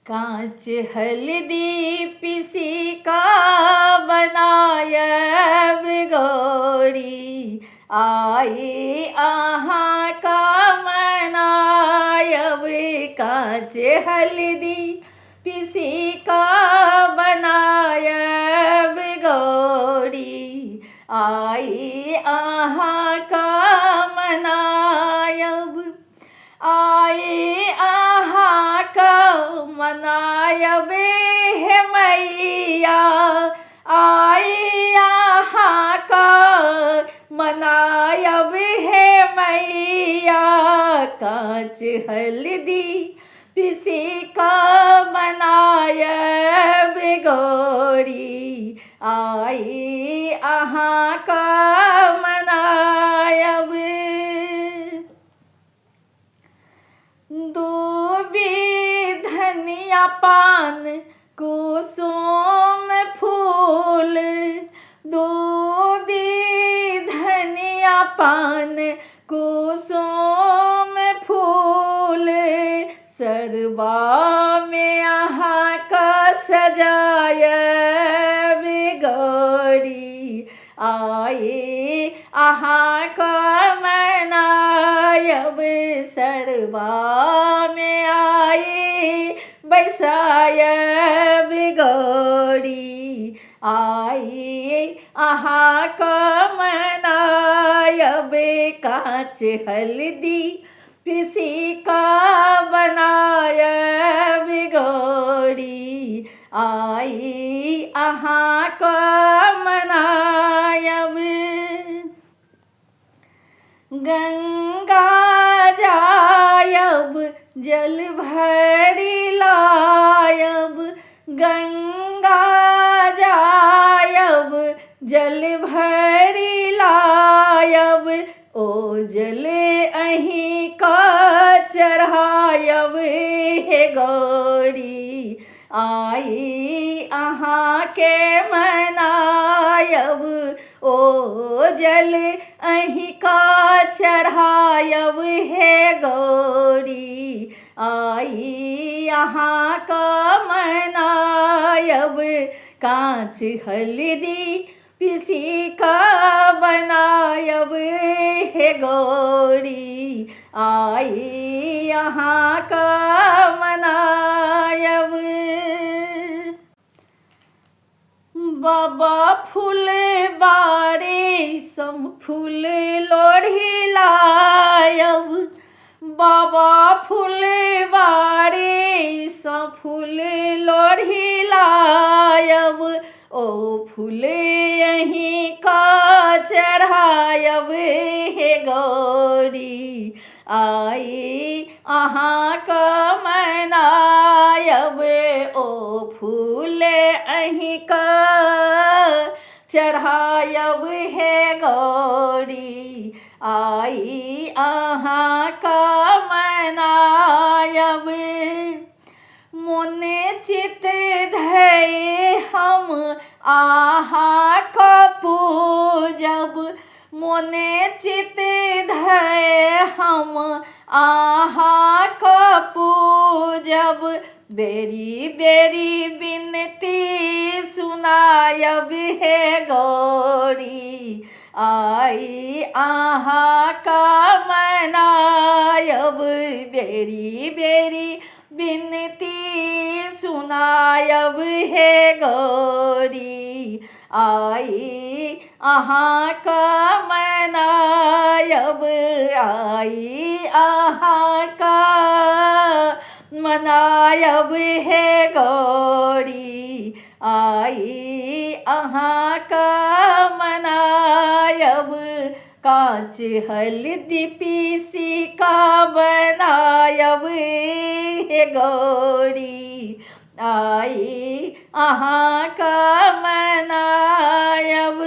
कांच हल्दी पिसी का बनायब गौरी, आई आहा का मनायब। कांच हल्दी पिसी का बनायब गौरी, आई आहा का मनायब। आई आहा का मनायब है मैया, आई आहा का मनायब है मैया। कांच हल्दी पिसी का मनायब गौरी, आई आहा का मनायब। दूबी धनिया पान कुसुम फूल, दूबी धनिया पान कुसुम फूल, सरबा में आहा का सजायब गौरी, आई आहा का मनायब। सरबा में आई बैसायब गौरी, आई आहा का मनायब। कांच हल्दी पिसी का बनायब गौरी, आई आहा का मनायब। गंगा जायब जल भरी लायब, गंगा जायब जल भरी लायब। ओ जल अहीं का चढ़ायब है गौरी, आई आहा के मनायब। ओ जल अहीं का चढ़ायब है गौरी, आई आहा का मनायब। कांच हल्दी पिसी का बनायब है गौरी, आई आहा का मनायब। बाबा फूल बारे सम फूल लोढ़ी लायब, बाबा फूल बारे सम फूल लोढ़ी लायब। ओ फूल यहीं का चढ़ायब है गौरी, आई आहा का मनायब। ओ फूल अहीं का चढ़ायब है गौरी, आई आहा का मनायब। मोने चित धये हम आहा का पूजब, मोने चित धये हम आहा का पूजब। बेरी बेरी बिनती सुनायब है गौरी, आई आहा का मनायब। बेरी बेरी बिनती सुनायब है गौरी, आई आहा का मनायब। आई आहा का मनायब है गौरी, आई आहा का मनायब। कांच हल्दी पिसी का बनायब है गौरी, आई आहा का मनायब।